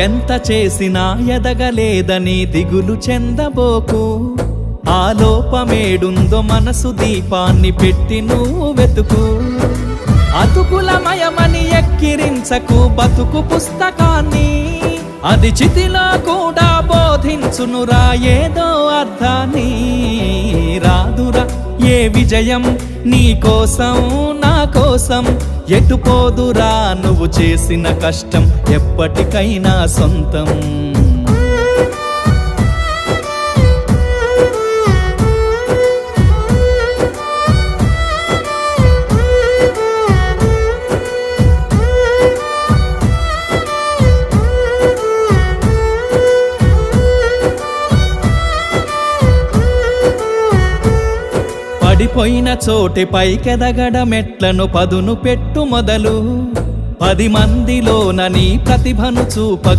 ఎంత చేసినా ఎదగలేదని దిగులు చెందబోకు. ఆ లోపమేడుందో మనసు దీపాన్ని పెట్టి నువ్వు వెతుకు. అతుకులమయమని ఎక్కిరించకు బతుకు పుస్తకాన్ని, అది చితిలో కూడా బోధించునురా ఏదో అర్థాన్ని. రాదురా ఏ విజయం నీ కోసం నా కోసం, ఎటుపోదురా నువ్వు చేసిన కష్టం ఎప్పటికైనా సొంతం. పడిపోయిన చోటి పైకెదగడ మెట్లను పదును పెట్టు మొదలు. 10 మందిలోన నీ ప్రతిభను చూప